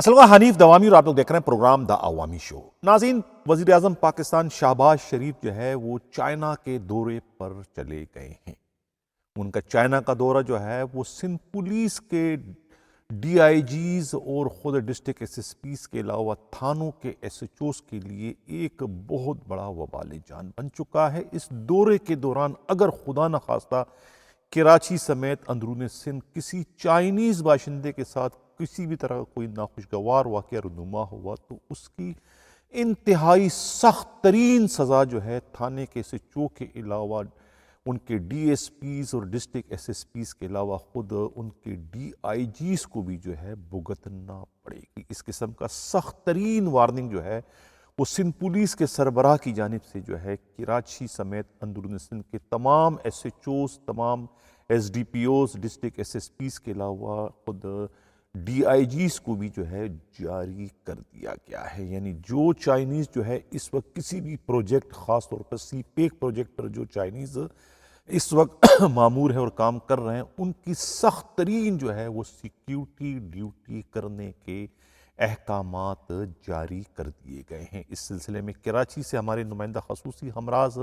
اصل میں حنیف دوامی اور آپ لوگ دیکھ رہے ہیں پروگرام دا عوامی شو۔ ناظرین، وزیر اعظم پاکستان شہباز شریف جو ہے وہ چائنا کے دورے پر چلے گئے ہیں۔ ان کا چائنا کا دورہ جو ہے وہ سندھ پولیس کے ڈی آئی جیز اور خود ڈسٹرکٹ ایس ایس پیز کے علاوہ تھانوں کے ایس ایچ اوز کے لیے ایک بہت بڑا وبال جان بن چکا ہے۔ اس دورے کے دوران اگر خدا نخواستہ کراچی سمیت اندرون سندھ کسی چائنیز باشندے کے ساتھ کسی بھی طرح کا کوئی ناخوشگوار واقعہ رونما ہوا تو اس کی انتہائی سخت ترین سزا جو ہے تھانے کے ایس ایچ او کے علاوہ ان کے ڈی ایس پیز اور ڈسٹرکٹ ایس ایس پیز کے علاوہ خود ان کے ڈی آئی جیز کو بھی جو ہے بھگتنا پڑے گی۔ اس قسم کا سخت ترین وارننگ جو ہے وہ سندھ پولیس کے سربراہ کی جانب سے جو ہے کراچی سمیت اندرون سندھ کے تمام ایس ایچ اوز، تمام S D P Os, district S S Ps کے علاوہ خود ڈی آئی جیز کو بھی جو ہے جاری کر دیا گیا ہے۔ یعنی جو چائنیز جو ہے اس وقت کسی بھی پروجیکٹ، خاص طور پر سی پیک پروجیکٹ پر جو چائنیز اس وقت معمور ہے اور کام کر رہے ہیں، ان کی سخت ترین جو ہے وہ سیکیورٹی ڈیوٹی کرنے کے احکامات جاری کر دیے گئے ہیں۔ اس سلسلے میں کراچی سے ہمارے نمائندہ خصوصی ہمراز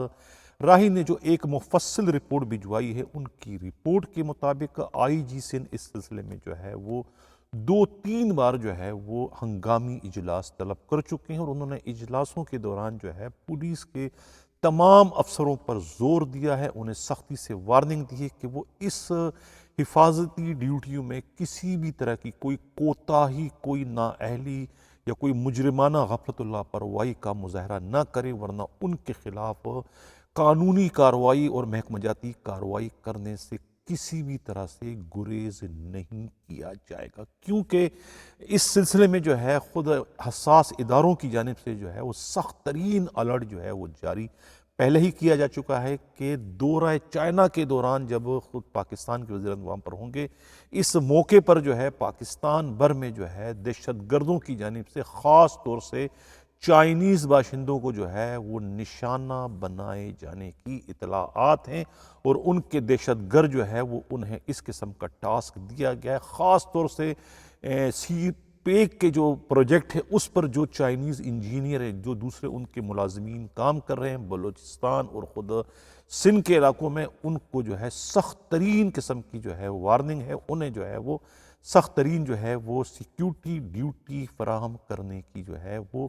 راہی نے جو ایک مفصل رپورٹ بھجوائی ہے، ان کی رپورٹ کے مطابق آئی جی سندھ اس سلسلے میں جو ہے وہ 2-3 بار جو ہے وہ ہنگامی اجلاس طلب کر چکے ہیں، اور انہوں نے اجلاسوں کے دوران جو ہے پولیس کے تمام افسروں پر زور دیا ہے، انہیں سختی سے وارننگ دی ہے کہ وہ اس حفاظتی ڈیوٹیوں میں کسی بھی طرح کی کوئی کوتاہی، کوئی نااہلی یا کوئی مجرمانہ غفلت اللہ پروائی کا مظاہرہ نہ کرے، ورنہ ان کے خلاف قانونی کارروائی اور محکمہ جاتی کارروائی کرنے سے کسی بھی طرح سے گریز نہیں کیا جائے گا، کیونکہ اس سلسلے میں جو ہے خود حساس اداروں کی جانب سے جو ہے وہ سخت ترین الرٹ جو ہے وہ جاری پہلے ہی کیا جا چکا ہے کہ دورہ چائنا کے دوران جب خود پاکستان کے وزیر وہاں پر ہوں گے، اس موقع پر جو ہے پاکستان بھر میں جو ہے دہشت گردوں کی جانب سے خاص طور سے چائنیز باشندوں کو جو ہے وہ نشانہ بنائے جانے کی اطلاعات ہیں، اور ان کے دہشت گرد جو ہے وہ انہیں اس قسم کا ٹاسک دیا گیا ہے۔ خاص طور سے سی پیک کے جو پروجیکٹ ہے اس پر جو چائنیز انجینئر ہیں، جو دوسرے ان کے ملازمین کام کر رہے ہیں بلوچستان اور خود سندھ کے علاقوں میں، ان کو جو ہے سخت ترین قسم کی جو ہے وارننگ ہے، انہیں جو ہے وہ سخت ترین جو ہے وہ سیکیورٹی ڈیوٹی فراہم کرنے کی جو ہے وہ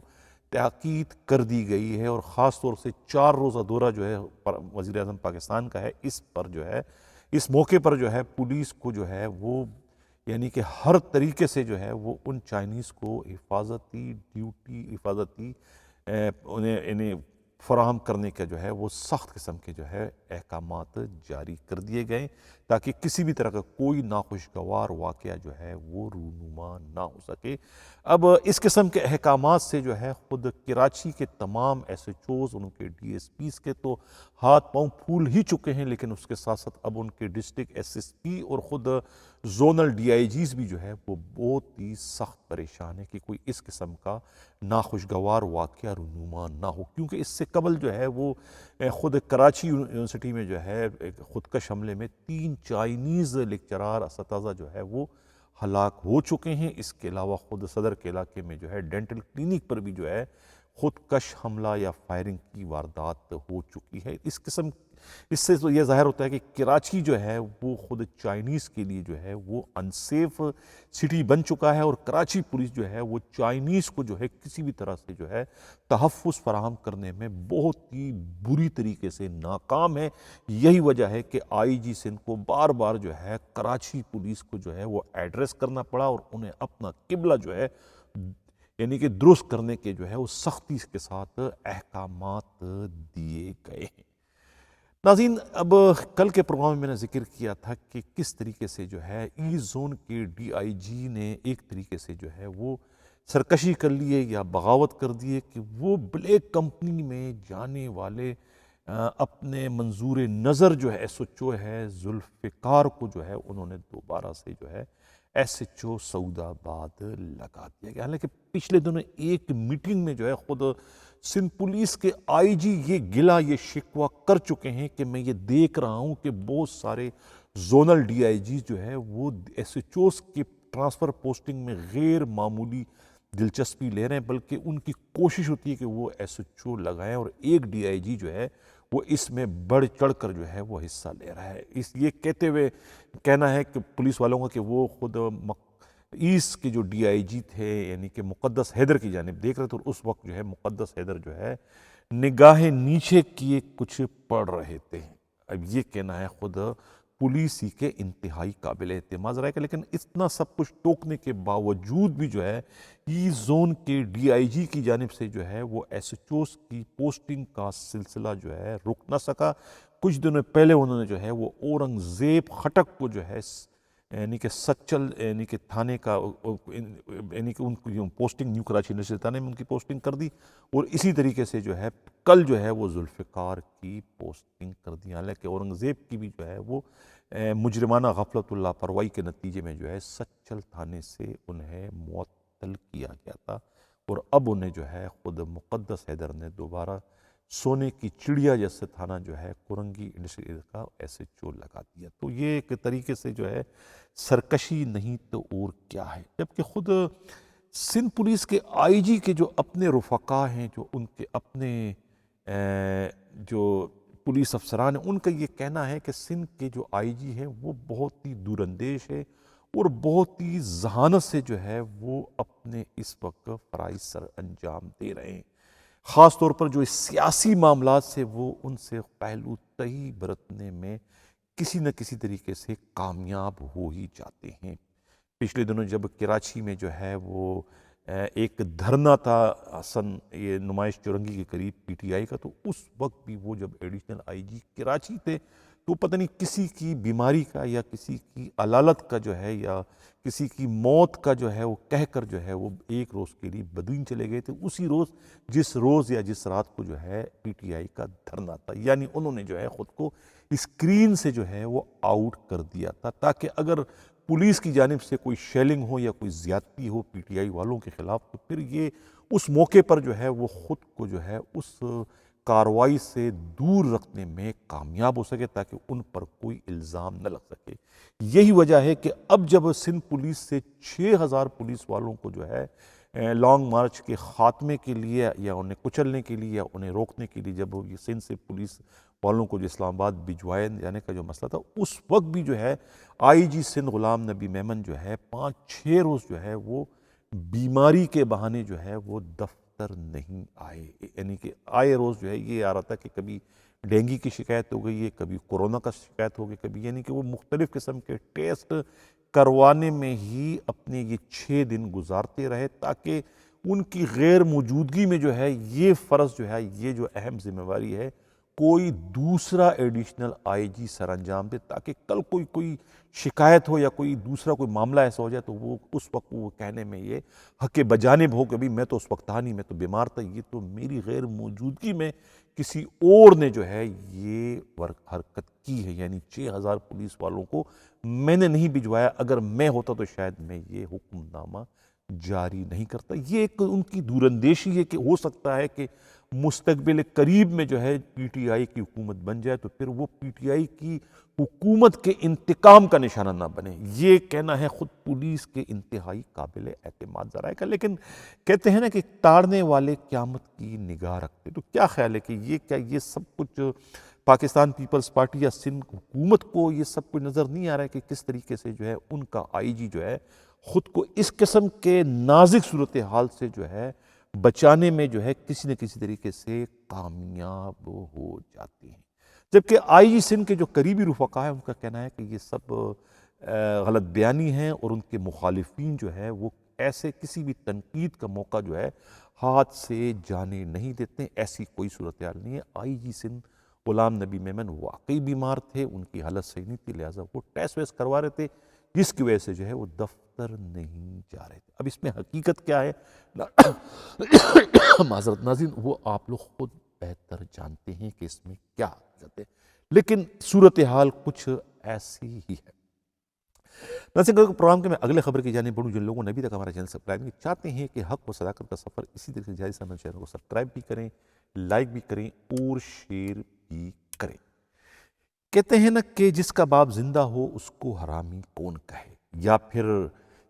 تاکید کر دی گئی ہے۔ اور خاص طور سے 4 روزہ دورہ جو ہے وزیر اعظم پاکستان کا ہے، اس پر جو ہے اس موقع پر جو ہے پولیس کو جو ہے وہ یعنی کہ ہر طریقے سے جو ہے وہ ان چائنیز کو حفاظتی ڈیوٹی انہیں فراہم کرنے کا جو ہے وہ سخت قسم کے جو ہے احکامات جاری کر دیے گئے، تاکہ کسی بھی طرح کا کوئی ناخوشگوار واقعہ جو ہے وہ رونما نہ ہو سکے۔ اب اس قسم کے احکامات سے جو ہے خود کراچی کے تمام ایس ایچ اوز، ان کے ڈی ایس پیز کے تو ہاتھ پاؤں پھول ہی چکے ہیں، لیکن اس کے ساتھ ساتھ اب ان کے ڈسٹرکٹ ایس ایس پی اور خود زونل ڈی آئی جیز بھی جو ہے وہ بہت ہی سخت پریشان ہے کہ کوئی اس قسم کا ناخوشگوار واقعہ رونما نہ ہو، کیونکہ اس سے قبل جو ہے وہ خود کراچی یونیورسٹی میں جو ہے خودکش حملے میں 3 چائنیز لیکچرار اساتذہ جو ہے وہ ہلاک ہو چکے ہیں۔ اس کے علاوہ خود صدر کے علاقے میں جو ہے ڈینٹل کلینک پر بھی جو ہے خودکش حملہ یا فائرنگ کی واردات ہو چکی ہے۔ اس سے تو یہ ظاہر ہوتا ہے کہ کراچی جو ہے وہ خود چائنیز کے لیے جو ہے وہ انسیف سٹی بن چکا ہے، اور کراچی پولیس جو ہے وہ چائنیز کو جو ہے کسی بھی طرح سے جو ہے تحفظ فراہم کرنے میں بہت ہی بری طریقے سے ناکام ہے۔ یہی وجہ ہے کہ آئی جی سندھ کو بار بار جو ہے کراچی پولیس کو جو ہے وہ ایڈریس کرنا پڑا، اور انہیں اپنا قبلہ جو ہے یعنی کہ درست کرنے کے جو ہے وہ سختی کے ساتھ احکامات دیے گئے ہیں۔ ناظرین، اب کل کے پروگرام میں میں نے ذکر کیا تھا کہ کس طریقے سے جو ہے ای زون کے ڈی آئی جی نے ایک طریقے سے جو ہے وہ سرکشی کر لیے یا بغاوت کر دیے کہ وہ بلیک کمپنی میں جانے والے اپنے منظور نظر جو ہے ایس ایچ او ہے ذوالفقار کو جو ہے انہوں نے دوبارہ سے جو ہے ایس ایچ او سعود آباد لگا دیا گیا۔ حالانکہ پچھلے دنوں ایک میٹنگ میں جو ہے خود سندھ پولیس کے آئی جی یہ گلہ یہ شکوہ کر چکے ہیں کہ میں یہ دیکھ رہا ہوں کہ بہت سارے زونل ڈی آئی جی جو ہے وہ ایس ایچ اوز کے ٹرانسفر پوسٹنگ میں غیر معمولی دلچسپی لے رہے ہیں، بلکہ ان کی کوشش ہوتی ہے کہ وہ ایس ایچ او لگائیں، اور ایک ڈی آئی جی جو ہے وہ اس میں بڑھ چڑھ کر جو ہے وہ حصہ لے رہا ہے۔ اس یہ کہتے ہوئے کہنا ہے کہ پولیس والوں کا کہ وہ خود ایسٹ کے جو ڈی آئی جی تھے یعنی کہ مقدس حیدر کی جانب دیکھ رہے تھے، اور اس وقت جو ہے مقدس حیدر جو ہے نگاہیں نیچے کیے کچھ پڑھ رہے تھے۔ اب یہ کہنا ہے خود پولیس ہی کے انتہائی قابل اعتماد رائے کا، لیکن اتنا سب کچھ ٹوکنے کے باوجود بھی جو ہے ایسٹ زون کے ڈی آئی جی کی جانب سے جو ہے وہ ایس ایچ اوز کی پوسٹنگ کا سلسلہ جو ہے رک نہ سکا۔ کچھ دنوں پہلے انہوں نے جو ہے وہ اورنگزیب خٹک کو جو ہے یعنی کہ سچل یعنی کہ تھانے کا یعنی کہ ان کی پوسٹنگ نیو کراچی انڈسٹریل تھانے میں ان کی پوسٹنگ کر دی، اور اسی طریقے سے جو ہے کل جو ہے وہ ذوالفقار کی پوسٹنگ کر دی۔ حالانکہ اورنگزیب کی بھی جو ہے وہ مجرمانہ غفلت اللہ پروائی کے نتیجے میں جو ہے سچل تھانے سے انہیں معطل کیا گیا تھا، اور اب انہیں جو ہے خود مقدس حیدر نے دوبارہ سونے کی چڑیا جیسے تھانہ جو ہے کورنگی انڈسٹریل کا ایس ایچ او لگا دیا۔ تو یہ ایک طریقے سے جو ہے سرکشی نہیں تو اور کیا ہے۔ جبکہ خود سندھ پولیس کے آئی جی کے جو اپنے رفقا ہیں، جو ان کے اپنے جو پولیس افسران ہیں، ان کا یہ کہنا ہے کہ سندھ کے جو آئی جی ہیں وہ بہت ہی دور اندیش ہے، اور بہت ہی ذہانت سے جو ہے وہ اپنے اس وقت فرائض سر انجام دے رہے ہیں۔ خاص طور پر جو سیاسی معاملات سے وہ ان سے پہلو تہی برتنے میں کسی نہ کسی طریقے سے کامیاب ہو ہی جاتے ہیں۔ پچھلے دنوں جب کراچی میں جو ہے وہ ایک دھرنا تھا یہ نمائش چورنگی کے قریب پی ٹی آئی کا، تو اس وقت بھی وہ جب ایڈیشنل آئی جی کراچی تھے تو پتہ نہیں کسی کی بیماری کا یا کسی کی علالت کا جو ہے یا کسی کی موت کا جو ہے وہ کہہ کر جو ہے وہ ایک روز کے لیے بدین چلے گئے تھے، اسی روز جس روز یا جس رات کو جو ہے پی ٹی آئی کا دھرنا تھا۔ یعنی انہوں نے جو ہے خود کو اسکرین سے جو ہے وہ آؤٹ کر دیا تھا، تاکہ اگر پولیس کی جانب سے کوئی شیلنگ ہو یا کوئی زیادتی ہو پی ٹی آئی والوں کے خلاف، تو پھر یہ اس موقع پر جو ہے وہ خود کو جو ہے اس کارروائی سے دور رکھنے میں کامیاب ہو سکے، تاکہ ان پر کوئی الزام نہ لگ سکے۔ یہی وجہ ہے کہ اب جب سندھ پولیس سے 6000 پولیس والوں کو جو ہے لانگ مارچ کے خاتمے کے لیے یا انہیں کچلنے کے لیے یا انہیں روکنے کے لیے جب یہ سندھ سے پولیس والوں کو جو اسلام آباد بھجوائے جانے کا جو مسئلہ تھا، اس وقت بھی جو ہے آئی جی سندھ غلام نبی میمن جو ہے 5-6 روز جو ہے وہ بیماری کے بہانے جو ہے وہ دفتر نہیں آئے۔ یعنی کہ آئے روز جو ہے یہ آ رہا تھا کہ کبھی ڈینگی کی شکایت ہو گئی ہے، کبھی کورونا کا شکایت ہو گئی، کبھی یعنی کہ وہ مختلف قسم کے ٹیسٹ کروانے میں ہی اپنے یہ 6 دن گزارتے رہے، تاکہ ان کی غیر موجودگی میں جو ہے یہ فرض جو ہے یہ جو اہم ذمہ داری ہے کوئی دوسرا ایڈیشنل آئی جی سر انجام دے، تاکہ کل کوئی شکایت ہو یا کوئی دوسرا کوئی معاملہ ایسا ہو جائے تو وہ اس وقت وہ کہنے میں یہ حق بجانب ہو کہ بھی میں تو اس وقت تھا نہیں، میں تو بیمار تھا، یہ تو میری غیر موجودگی میں کسی اور نے جو ہے یہ حرکت کی ہے۔ یعنی 6000 پولیس والوں کو میں نے نہیں بھجوایا، اگر میں ہوتا تو شاید میں یہ حکم نامہ جاری نہیں کرتا۔ یہ ایک ان کی دور اندیشی ہے کہ ہو سکتا ہے کہ مستقبل قریب میں جو ہے پی ٹی آئی کی حکومت بن جائے تو پھر وہ پی ٹی آئی کی حکومت کے انتقام کا نشانہ نہ بنے۔ یہ کہنا ہے خود پولیس کے انتہائی قابل اعتماد ذرائع کا۔ لیکن کہتے ہیں نا کہ تاڑنے والے قیامت کی نگاہ رکھتے، تو کیا خیال ہے کہ یہ سب کچھ پاکستان پیپلز پارٹی یا سندھ حکومت کو یہ سب کچھ نظر نہیں آ رہا ہے کہ کس طریقے سے جو ہے ان کا آئی جی جو ہے خود کو اس قسم کے نازک صورتحال سے جو ہے بچانے میں جو ہے کسی نہ کسی طریقے سے کامیاب ہو جاتے ہیں؟ جبکہ آئی جی سندھ کے جو قریبی رفقا ہیں ان کا کہنا ہے کہ یہ سب غلط بیانی ہیں، اور ان کے مخالفین جو ہے وہ ایسے کسی بھی تنقید کا موقع جو ہے ہاتھ سے جانے نہیں دیتے۔ ایسی کوئی صورتحال نہیں ہے۔ آئی جی سندھ غلام نبی میمن واقعی بیمار تھے، ان کی حالت صحیح نہیں تھی، لہٰذا وہ ٹیسٹ ویسٹ کروا رہے تھے، جس کی وجہ سے جو ہے وہ دفتر نہیں جا رہے تھے۔ اب اس میں حقیقت کیا ہے معذرت ناظرین، وہ آپ لوگ خود بہتر جانتے ہیں کہ اس میں کیا حقیقت ہے، لیکن صورتحال کچھ ایسی ہی ہے۔ ناظرین، پروگرام کے میں اگلے خبر کی جانب بڑھوں۔ جن لوگوں نے ابھی تک ہمارا چینل سبسکرائب نہیں چاہتے ہیں کہ حق و صداقت کا سفر اسی طریقے سے جاری سے ہمارے چینل کو سبسکرائب بھی کریں، لائک بھی کریں اور شیئر بھی کریں۔ کہتے ہیں نا کہ جس کا باپ زندہ ہو اس کو حرامی کون کہے، یا پھر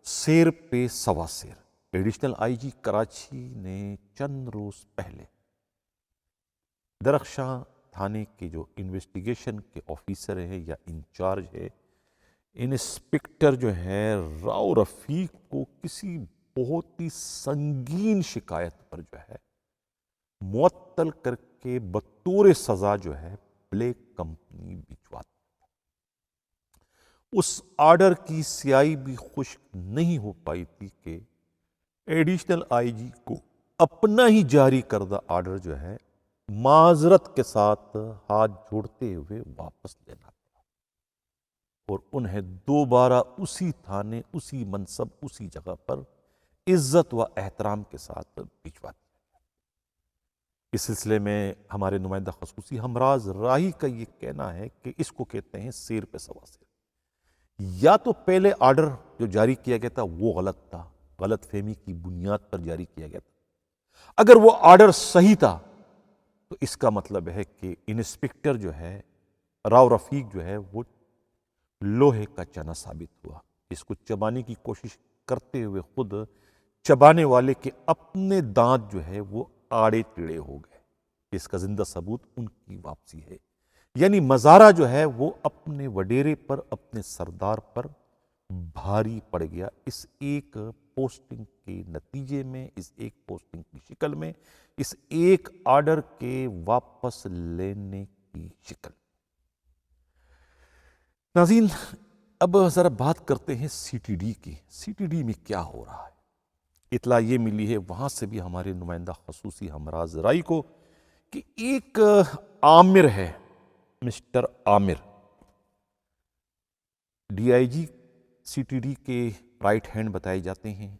سیر پہ سوا سیر۔ ایڈیشنل آئی جی کراچی نے چند روز پہلے درخشاں تھانے کے جو انویسٹیگیشن کے آفیسر ہے یا انچارج ہے، انسپکٹر جو ہے راؤ رفیق کو کسی بہت ہی سنگین شکایت پر جو ہے معطل کر کے بطور سزا جو ہے بلیک کمپنی بھجوا دی۔ اس آرڈر کی سیاہی بھی خشک نہیں ہو پائی تھی کہ ایڈیشنل آئی جی کو اپنا ہی جاری کردہ آرڈر جو ہے معذرت کے ساتھ ہاتھ جوڑتے ہوئے واپس لینا پڑا اور انہیں دوبارہ اسی تھانے، اسی منصب، اسی جگہ پر عزت و احترام کے ساتھ بھجوا دیا۔ اس سلسلے میں ہمارے نمائندہ خصوصی ہمراز راہی کا یہ کہنا ہے کہ اس کو کہتے ہیں سیر پہ سوا سیر۔ یا تو پہلے آرڈر جو جاری کیا گیا تھا وہ غلط تھا، غلط فہمی کی بنیاد پر جاری کیا گیا تھا۔ اگر وہ آرڈر صحیح تھا تو اس کا مطلب ہے کہ انسپکٹر جو ہے راؤ رفیق جو ہے وہ لوہے کا چنا ثابت ہوا۔ اس کو چبانے کی کوشش کرتے ہوئے خود چبانے والے کے اپنے دانت جو ہے وہ آڑے ٹیڑے ہو گئے۔ اس کا زندہ ثبوت ان کی واپسی ہے، یعنی مزارہ جو ہے وہ اپنے وڈیرے پر، اپنے سردار پر بھاری پڑ گیا اس ایک پوسٹنگ کے نتیجے میں، اس ایک پوسٹنگ کی شکل میں، اس ایک آرڈر کے واپس لینے کی شکل۔ ناظرین، اب ذرا بات کرتے ہیں سی ٹی ڈی کی۔ سی ٹی ڈی میں کیا ہو رہا ہے؟ اطلاع یہ ملی ہے وہاں سے بھی ہمارے نمائندہ خصوصی ہمراز رائی کو کہ ایک عامر ہے، mister Aamir, D I G C T D کے رائٹ ہینڈ بتائے جاتے ہیں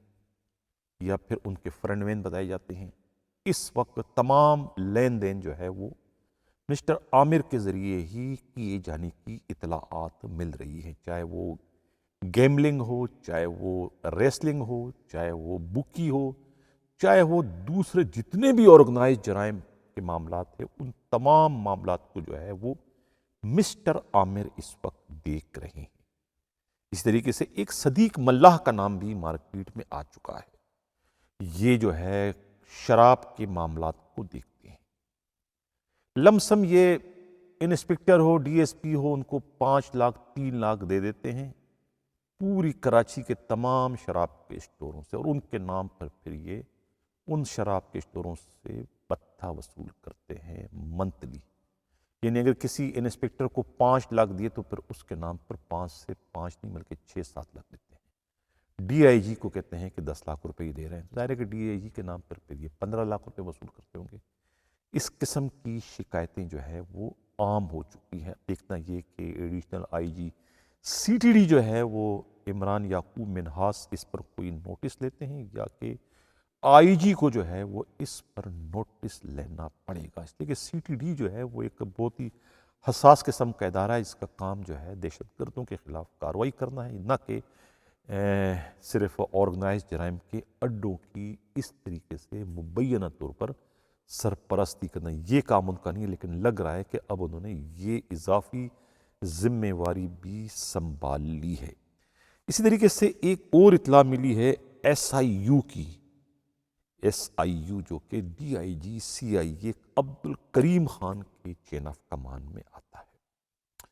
یا پھر ان کے فرنٹ مین بتائے جاتے ہیں۔ اس وقت تمام لین دین جو ہے وہ مسٹر عامر کے ذریعے ہی کیے جانے کی اطلاعات مل رہی ہیں، چاہے وہ گیملنگ ہو، چاہے وہ ریسلنگ ہو، چاہے وہ بکی ہو، چاہے وہ دوسرے جتنے بھی آرگنائز جرائم کے معاملات ہیں، ان تمام معاملات کو جو ہے وہ مسٹر عامر اس وقت دیکھ رہے ہیں۔ اس طریقے سے ایک صدیق ملاح کا نام بھی مارکیٹ میں آ چکا ہے۔ یہ جو ہے شراب کے معاملات کو دیکھتے ہیں۔ لم سم یہ انسپکٹر ہو، ڈی ایس پی ہو، ان کو 5 لاکھ 3 لاکھ دے دیتے ہیں پوری کراچی کے تمام شراب کے اسٹوروں سے، اور ان کے نام پر پھر یہ ان شراب کے اسٹوروں سے پتہ وصول کرتے ہیں منتھلی۔ یعنی اگر کسی انسپکٹر کو 5 لاکھ دیے تو پھر اس کے نام پر 5 سے 5 نہیں بلکہ 6-7 لاکھ دیتے ہیں۔ ڈی آئی جی کو کہتے ہیں کہ 10 لاکھ روپے ہی دے رہے ہیں، ظاہر ہے کہ ڈی آئی جی کے نام پر پھر یہ 15 لاکھ روپے وصول کرتے ہوں گے۔ اس قسم کی شکایتیں جو ہے وہ عام ہو چکی ہیں۔ دیکھنا یہ کہ additional I G C T D جو ہے وہ عمران یعقوب منہاس اس پر کوئی نوٹس لیتے ہیں یا کہ آئی جی کو جو ہے وہ اس پر نوٹس لینا پڑے گا، اس لیے کہ سی ٹی ڈی جو ہے وہ ایک بہت ہی حساس قسم کا ادارہ ہے۔ اس کا کام جو ہے دہشت گردوں کے خلاف کارروائی کرنا ہے، نہ کہ صرف آرگنائز جرائم کے اڈوں کی اس طریقے سے مبینہ طور پر سرپرستی کرنا۔ یہ کام ان کا نہیں ہے، لیکن لگ رہا ہے کہ اب انہوں نے یہ اضافی ذمہ واری بھی سنبھال لی ہے۔ اسی طریقے سے ایک اور اطلاع ملی ہے ایس آئی یو کی، ایس آئی یو جو کہ ڈی آئی جی سی آئی اے عبد الکریم خان کے چین آف کمان میں آتا ہے۔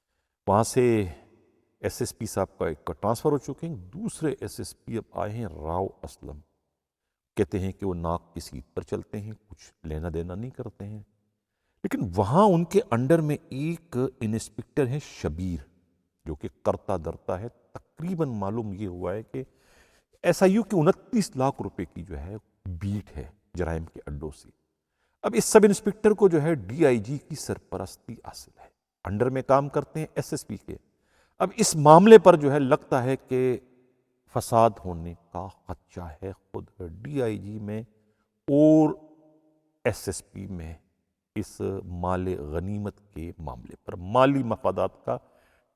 وہاں سے ایس ایس پی صاحب کا ایک ٹرانسفر ہو چکے ہیں، دوسرے ایس ایس پی اب آئے ہیں راؤ اسلم، کہتے ہیں کہ وہ ناک کی سیٹ پر چلتے ہیں، کچھ لینا دینا نہیں کرتے ہیں، لیکن وہاں ان کے انڈر میں ایک انسپکٹر ہے شبیر جو کہ کرتا درتا ہے۔ تقریباً معلوم یہ ہوا ہے کہ ایس آئی یو کی 29 لاکھ روپے کی جو ہے بیٹ ہے جرائم کے اڈوں سے۔ اب اس سب انسپکٹر کو جو ہے ڈی آئی جی کی سرپرستی حاصل ہے، انڈر میں کام کرتے ہیں ایس ایس پی کے۔ اب اس معاملے پر جو ہے لگتا ہے کہ فساد ہونے کا خدشہ ہے، خود ڈی آئی جی میں اور ایس ایس پی میں اس مال غنیمت کے معاملے پر مالی مفادات کا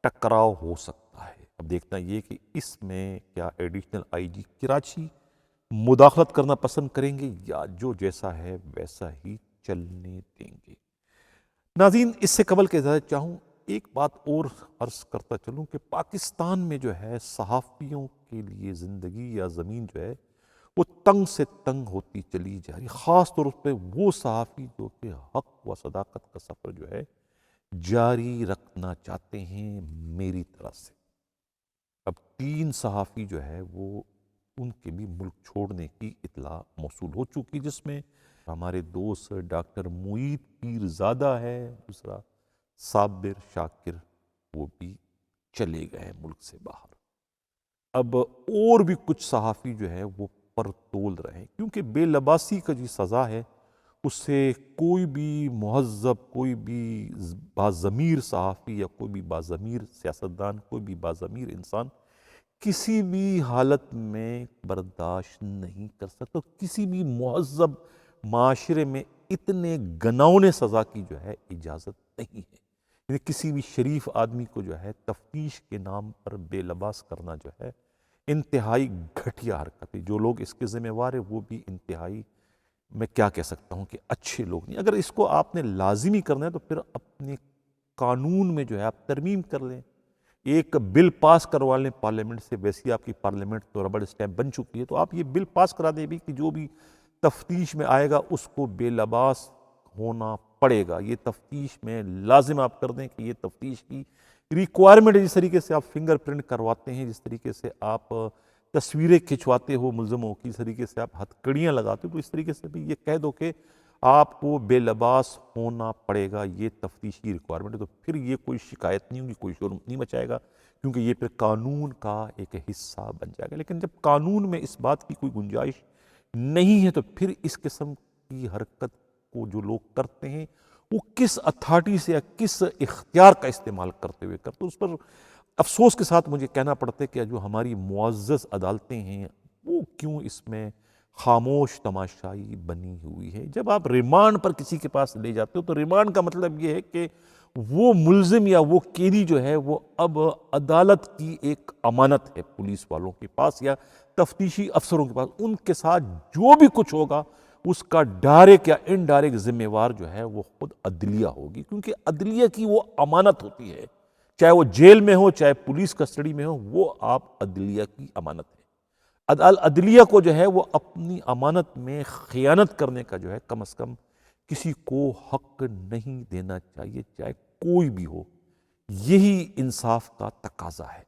ٹکراؤ ہو سکتا ہے۔ اب دیکھنا یہ کہ اس میں کیا ایڈیشنل آئی جی کراچی مداخلت کرنا پسند کریں گے یا جو جیسا ہے ویسا ہی چلنے دیں گے۔ ناظرین، اس سے قبل کہ اجازت چاہوں ایک بات اور عرض کرتا چلوں کہ پاکستان میں جو ہے صحافیوں کے لیے زندگی یا زمین جو ہے وہ تنگ سے تنگ ہوتی چلی جا رہی، خاص طور پہ وہ صحافی جو کہ حق و صداقت کا سفر جو ہے جاری رکھنا چاہتے ہیں میری طرف سے۔ اب 3 صحافی جو ہے وہ ان کے بھی ملک چھوڑنے کی اطلاع موصول ہو چکی، جس میں ہمارے دوست ڈاکٹر معید پیرزادہ ہے، دوسرا صابر شاکر، وہ بھی چلے گئے ملک سے باہر۔ اب اور بھی کچھ صحافی جو ہے وہ پر تول رہے ہیں، کیونکہ بے لباسی کا جو سزا ہے اس سے کوئی بھی مہذب، کوئی بھی باضمیر صحافی یا کوئی بھی باضمیر سیاستدان، کوئی بھی باضمیر انسان کسی بھی حالت میں برداشت نہیں کر سکتا۔ کسی بھی مہذب معاشرے میں اتنے گھناؤنے سزا کی جو ہے اجازت نہیں ہے، یعنی کسی بھی شریف آدمی کو جو ہے تفتیش کے نام پر بے لباس کرنا جو ہے انتہائی گھٹیا حرکت ہے۔ جو لوگ اس کے ذمہ وار ہیں وہ بھی انتہائی، میں کیا کہہ سکتا ہوں کہ اچھے لوگ نہیں۔ اگر اس کو آپ نے لازمی کرنا ہے تو پھر اپنے قانون میں جو ہے آپ ترمیم کر لیں، ایک بل پاس کروا لیں پارلیمنٹ سے، ویسی آپ کی پارلیمنٹ تو ربڑ اسٹیمپ بن چکی ہے، تو آپ یہ بل پاس کرا دیں بھی کہ جو بھی تفتیش میں آئے گا اس کو بے لباس ہونا پڑے گا۔ یہ تفتیش میں لازم آپ کر دیں کہ یہ تفتیش کی ریکوائرمنٹ ہے۔ جس طریقے سے آپ فنگر پرنٹ کرواتے ہیں، جس طریقے سے آپ تصویریں کھنچواتے ہو ملزموں کی، اس طریقے سے آپ ہتھ کڑیاں لگاتے ہو، تو اس طریقے سے بھی یہ کہہ دو کہ آپ کو بے لباس ہونا پڑے گا، یہ تفتیشی ریکوائرمنٹ ہے، تو پھر یہ کوئی شکایت نہیں ہوگی، کوئی شور نہیں مچائے گا، کیونکہ یہ پھر قانون کا ایک حصہ بن جائے گا۔ لیکن جب قانون میں اس بات کی کوئی گنجائش نہیں ہے تو پھر اس قسم کی حرکت کو جو لوگ کرتے ہیں وہ کس اتھارٹی سے یا کس اختیار کا استعمال کرتے ہوئے کرتے، اس پر افسوس کے ساتھ مجھے کہنا پڑتا ہے کہ جو ہماری معزز عدالتیں ہیں وہ کیوں اس میں خاموش تماشائی بنی ہوئی ہے۔ جب آپ ریمانڈ پر کسی کے پاس لے جاتے ہو تو ریمانڈ کا مطلب یہ ہے کہ وہ ملزم یا وہ قیدی جو ہے وہ اب عدالت کی ایک امانت ہے پولیس والوں کے پاس یا تفتیشی افسروں کے پاس، ان کے ساتھ جو بھی کچھ ہوگا اس کا ڈائریکٹ یا انڈائریکٹ ذمہ وار جو ہے وہ خود عدلیہ ہوگی، کیونکہ عدلیہ کی وہ امانت ہوتی ہے، چاہے وہ جیل میں ہو چاہے پولیس کسٹڈی میں ہو، وہ آپ عدلیہ کی امانت ہے۔ عدلیہ کو جو ہے وہ اپنی امانت میں خیانت کرنے کا جو ہے کم از کم کسی کو حق نہیں دینا چاہیے، چاہے کوئی بھی ہو۔ یہی انصاف کا تقاضا ہے۔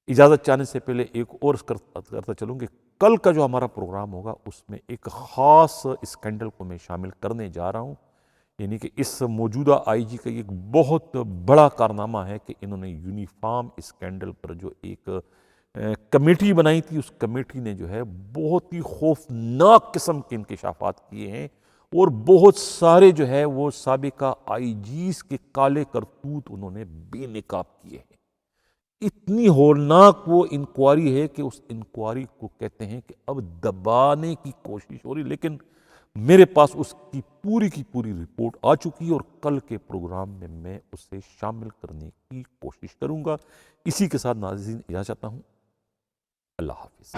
اجازت چاہنے سے پہلے ایک اور کرتا چلوں کہ کل کا جو ہمارا پروگرام ہوگا اس میں ایک خاص اسکینڈل کو میں شامل کرنے جا رہا ہوں، یعنی کہ اس موجودہ آئی جی کا ایک بہت بڑا کارنامہ ہے کہ انہوں نے یونیفارم اسکینڈل پر جو ایک کمیٹی بنائی تھی، اس کمیٹی نے جو ہے بہت ہی خوفناک قسم کے انکشافات کیے ہیں، اور بہت سارے جو ہے وہ سابقہ آئی جیز کے کالے کرتوت انہوں نے بے نقاب کیے ہیں۔ اتنی ہولناک وہ انکوائری ہے کہ اس انکوائری کو کہتے ہیں کہ اب دبانے کی کوشش ہو رہی، لیکن میرے پاس اس کی پوری رپورٹ آ چکی اور کل کے پروگرام میں میں اسے شامل کرنے کی کوشش کروں گا۔ اسی کے ساتھ ناظرین اجازت چاہتا ہوں، اللہ حافظ۔